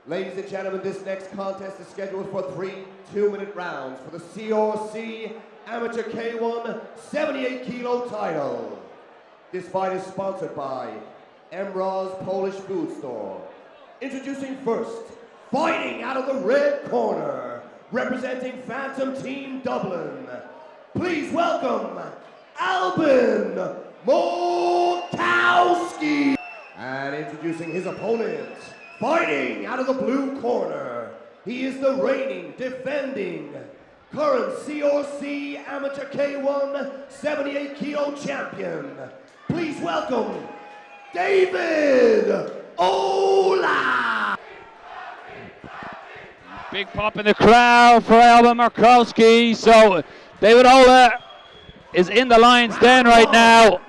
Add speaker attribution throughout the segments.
Speaker 1: Ladies and gentlemen, this next contest is scheduled for 3 2-minute rounds for the CRC Amateur K-1 78 kilo title. This fight is sponsored by Atrs Polish Food Store. Introducing first, fighting out of the red corner, representing Fantom Team Dublin. Please welcome Albin Morkowski. And introducing his opponent, fighting out of the blue corner, he is the reigning, defending, current CRC Amateur K-1 78 kilo champion. Please welcome David Ola.
Speaker 2: Big pop in the crowd for Albin Morkowski. So David Ola is in the lion's den right now.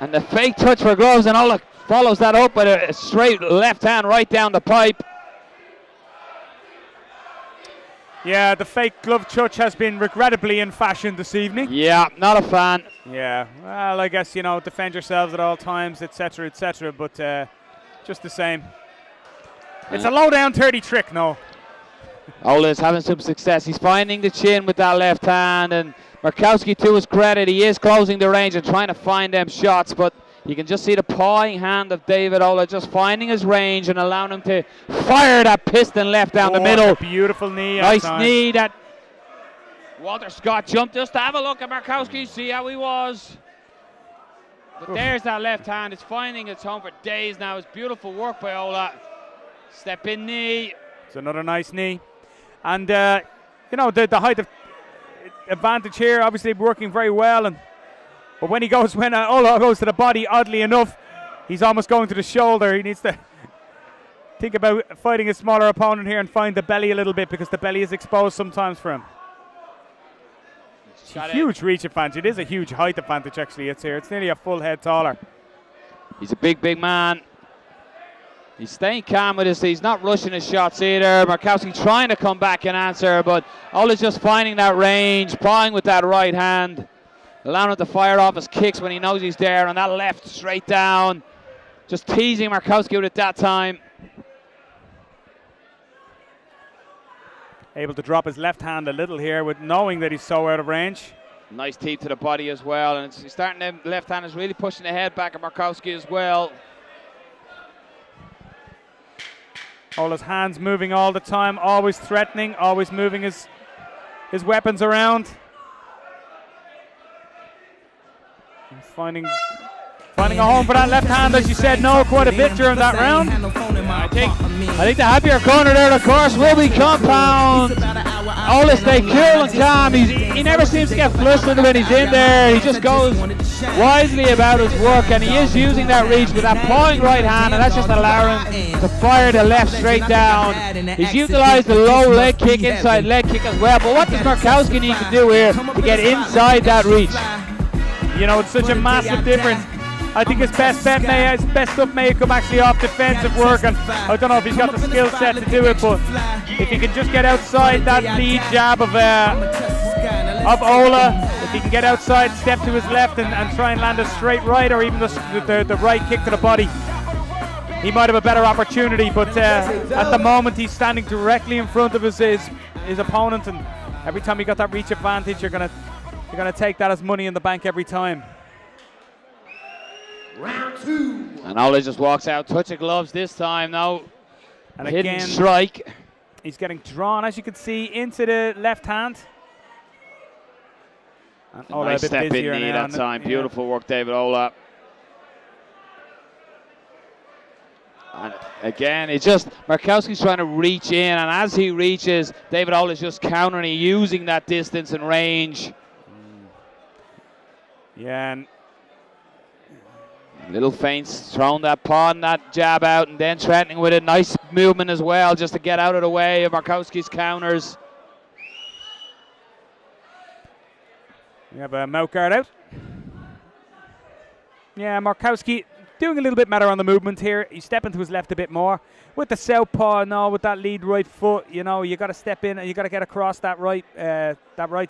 Speaker 2: And the fake touch for gloves, and Ola follows that up with a straight left hand right down the pipe.
Speaker 3: Yeah, the fake glove touch has been regrettably in fashion this evening.
Speaker 2: Yeah, not a fan.
Speaker 3: Yeah, well, I guess, you know, defend yourselves at all times, etc., etc., but just the same. It's a low-down 30 trick, no.
Speaker 2: Ola is having some success. He's finding the chin with that left hand, and Morkowski, to his credit, he is closing the range and trying to find them shots, but you can just see the pawing hand of David Ola just finding his range and allowing him to fire that piston left down the middle.
Speaker 3: Beautiful knee.
Speaker 2: Nice knee that Walter Scott jumped just to have a look at Morkowski, see how he was. But there's that left hand. It's finding its home for days now. It's beautiful work by Ola. Step in knee.
Speaker 3: It's another nice knee. And, you know, the height of advantage here, obviously working very well. But when Ola goes to the body, oddly enough, he's almost going to the shoulder. He needs to think about fighting a smaller opponent here and find the belly a little bit, because the belly is exposed sometimes for him. It's a huge reach advantage. It is a huge height advantage, actually. It's here. It's nearly a full head taller.
Speaker 2: He's a big man. He's staying calm with this. He's not rushing his shots either. Morkowski trying to come back and answer, but Ola's just finding that range, pawing with that right hand, allowing him to fire off his kicks when he knows he's there, and that left straight down. Just teasing Morkowski with it that time.
Speaker 3: Able to drop his left hand a little here with knowing that he's so out of range.
Speaker 2: Nice teep to the body as well, and it's starting to, left hand is really pushing the head back at Morkowski as well.
Speaker 3: Ola's hands moving all the time, always threatening, always moving his weapons around. And finding a home for that left hand, as you said, no, quite a bit during that round.
Speaker 2: I think the happier corner there, of course, will be Compound. Ola stay cool and calm. He never seems to get flustered when he's in there. He just goes wisely about his work, and he is using that reach with that pawing right hand, and that's just allowing him to fire the left straight down. He's utilized the low leg kick, inside leg kick as well, but what does Morkowski need to do here to get inside that reach?
Speaker 3: You know, it's such a massive difference. I think his best stuff may come actually off defensive work, and I don't know if he's got the skill set to do it, but if he can just get outside that lead jab of Ola, if he can get outside, step to his left and try and land a straight right, or even the right kick to the body, he might have a better opportunity. But at the moment, he's standing directly in front of his opponent, and every time you got that reach advantage, you're gonna take that as money in the bank every time.
Speaker 1: Round 2.
Speaker 2: And Ola just walks out, touching gloves this time now.
Speaker 3: And
Speaker 2: hidden
Speaker 3: again,
Speaker 2: strike.
Speaker 3: He's getting drawn, as you can see, into the left hand. And Ola
Speaker 2: nice
Speaker 3: a bit
Speaker 2: step in
Speaker 3: busier
Speaker 2: knee
Speaker 3: now,
Speaker 2: that time.
Speaker 3: yeah.
Speaker 2: Beautiful work, David Ola. And again, it's just Morkowski's trying to reach in, and as he reaches, David Ola's just countering, using that distance and range.
Speaker 3: Yeah, and
Speaker 2: little feints, throwing that paw and that jab out, and then threatening with a nice movement as well, just to get out of the way of Morkowski's counters.
Speaker 3: we have a mouth guard out. Yeah, Morkowski doing a little bit better on the movement here. He's stepping to his left a bit more. With the southpaw now, with that lead right foot, you know, you got to step in and you got to get across that right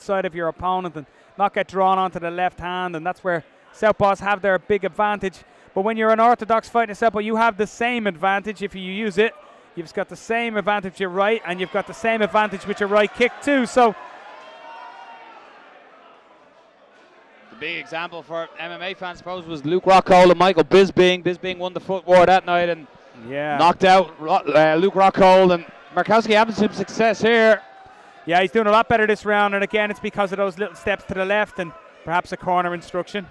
Speaker 3: side of your opponent and not get drawn onto the left hand, and that's where southpaws have their big advantage. But when you're an orthodox fighting style, you have the same advantage if you use it. You've got the same advantage with your right, and you've got the same advantage with your right kick too. So
Speaker 2: the big example for MMA fans, I suppose, was Luke Rockhold and Michael Bisping. Bisping won the foot war that night and knocked out Luke Rockhold, and Morkowski having some success here.
Speaker 3: Yeah, he's doing a lot better this round, and again, it's because of those little steps to the left and perhaps a corner instruction.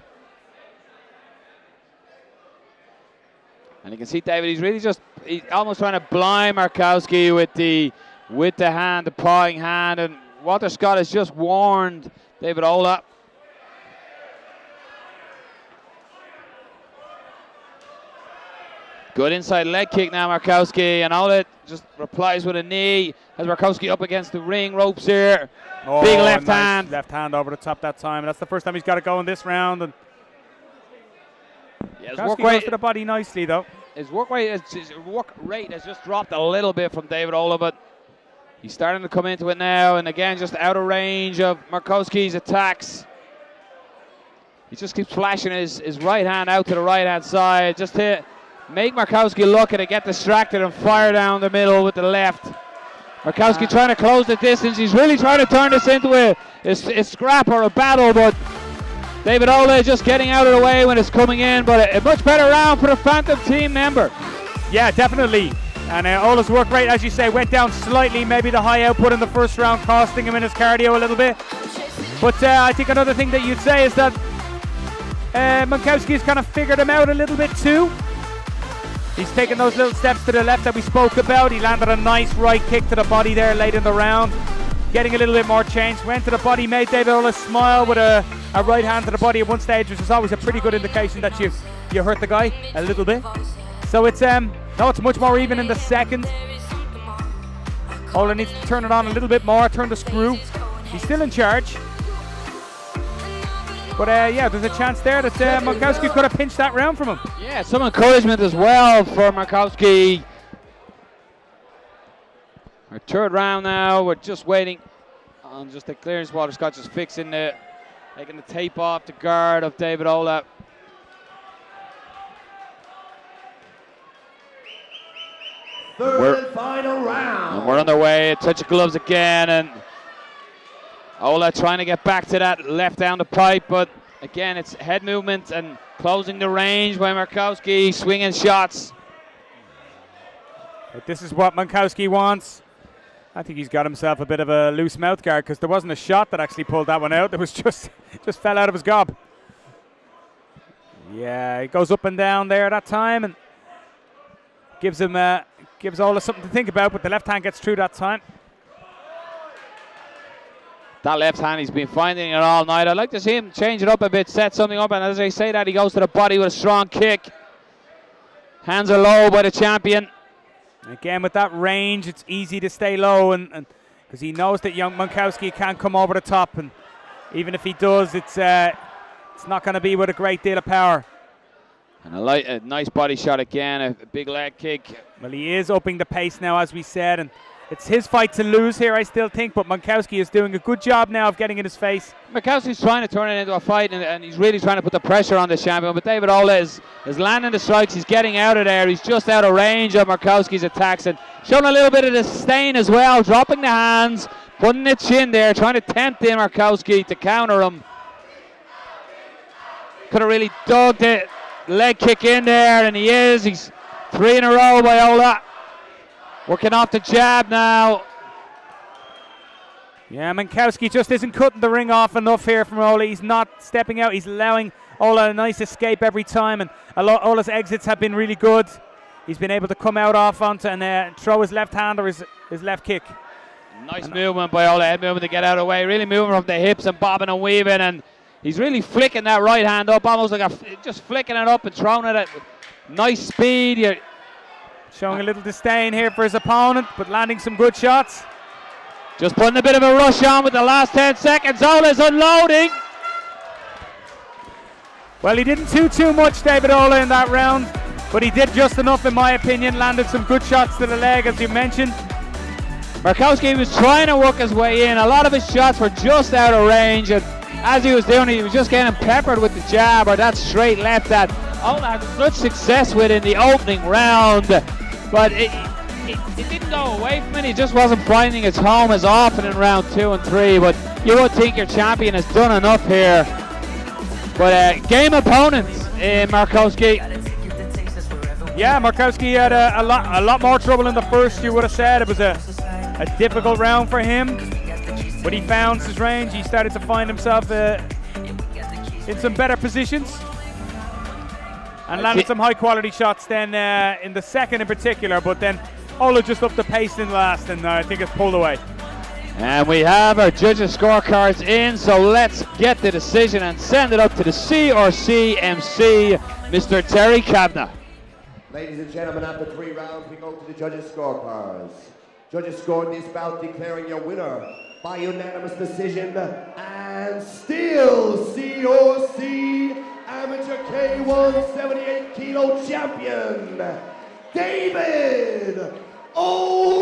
Speaker 2: And you can see David, he's almost trying to blind Morkowski with the hand, the pawing hand, and Walter Scott has just warned David Ola. Good inside leg kick now, Morkowski, and Ola just replies with a knee. Has Morkowski up against the ring ropes here. Big left hand.
Speaker 3: Left hand over the top that time. That's the first time he's got to go in this round. And
Speaker 2: his
Speaker 3: work goes to the body nicely, though.
Speaker 2: His work rate has just dropped a little bit from David Ola, but he's starting to come into it now. And again, just out of range of Morkowski's attacks. He just keeps flashing his right hand out to the right hand side, just to make Morkowski look and get distracted and fire down the middle with the left. Morkowski trying to close the distance. He's really trying to turn this into a scrap or a battle, but David Ola just getting out of the way when it's coming in, but a much better round for the Fantom team member.
Speaker 3: Yeah, definitely. And Ola's work rate, as you say, went down slightly. Maybe the high output in the first round costing him in his cardio a little bit. But I think another thing that you'd say is that Morkowski's kind of figured him out a little bit too. He's taken those little steps to the left that we spoke about. He landed a nice right kick to the body there late in the round. Getting a little bit more change. Went to the body, made David Ola smile with a right hand to the body at one stage, which is always a pretty good indication that you hurt the guy a little bit. So it's it's much more even in the second. Ola needs to turn it on a little bit more, turn the screw. He's still in charge. But there's a chance there that Morkowski could have pinched that round from him.
Speaker 2: Yeah, some encouragement as well for Morkowski. Our third round now, we're just waiting on just the clearance. Walter Scott just taking the tape off the guard of David Ola.
Speaker 1: Third and final round.
Speaker 2: And we're on their way. A touch of gloves again, and Ola trying to get back to that left down the pipe, but again, it's head movement and closing the range by Morkowski, swinging shots.
Speaker 3: But this is what Morkowski wants. I think he's got himself a bit of a loose mouth guard, because there wasn't a shot that actually pulled that one out. It was just fell out of his gob. Yeah, he goes up and down there that time and gives Ola something to think about, but the left hand gets through that time.
Speaker 2: That left hand, he's been finding it all night. I'd like to see him change it up a bit, set something up, and as I say that, he goes to the body with a strong kick. Hands are low by the champion.
Speaker 3: Again, with that range, it's easy to stay low, and because he knows that young Morkowski can't come over the top, and even if he does, it's not going to be with a great deal of power.
Speaker 2: And a nice body shot again, a big leg kick.
Speaker 3: Well, he is upping the pace now, as we said, and it's his fight to lose here, I still think, but Morkowski is doing a good job now of getting in his face.
Speaker 2: Morkowski's trying to turn it into a fight, and he's really trying to put the pressure on the champion, but David Ola is landing the strikes. He's getting out of there. He's just out of range of Morkowski's attacks, and showing a little bit of disdain as well, dropping the hands, putting the chin there, trying to tempt in Morkowski to counter him. Could have really dug the leg kick in there, and he is. He's 3 in a row by Ola. Working off the jab now.
Speaker 3: Yeah, Morkowski just isn't cutting the ring off enough here from Ola. He's not stepping out. He's allowing Ola a nice escape every time, and Ola's exits have been really good. He's been able to come out off onto and throw his left hand or his left kick.
Speaker 2: Nice movement by Ola, head movement to get out of the way. Really moving from the hips and bobbing and weaving, and he's really flicking that right hand up, almost like just flicking it up and throwing it at nice speed.
Speaker 3: Showing a little disdain here for his opponent, but landing some good shots.
Speaker 2: Just putting a bit of a rush on with the last 10 seconds. Ola's unloading.
Speaker 3: Well, he didn't do too much, David Ola, in that round, but he did just enough, in my opinion. Landed some good shots to the leg, as you mentioned.
Speaker 2: Morkowski was trying to work his way in. A lot of his shots were just out of range, and as he was doing it, he was just getting peppered with the jab or that straight left that Ola had such success with in the opening round, but it didn't go away from it. He just wasn't finding its home as often in round 2 and 3, but you would think your champion has done enough here. But game opponents in Morkowski.
Speaker 3: Yeah, Morkowski had a lot more trouble in the first, you would have said. It was a difficult round for him, but he found his range. He started to find himself in some better positions and landed some high quality shots then in the second in particular, but then Ola just upped the pace in the last, and I think it's pulled away.
Speaker 2: And we have our judges' scorecards in, so let's get the decision and send it up to the CRC MC, Mr. Terry Kavanagh.
Speaker 1: Ladies and gentlemen, after 3 rounds, we go to the judges' scorecards. Judges scored this bout, declaring your winner by unanimous decision, and still CRC Amateur K-1 78 kilo champion, David O.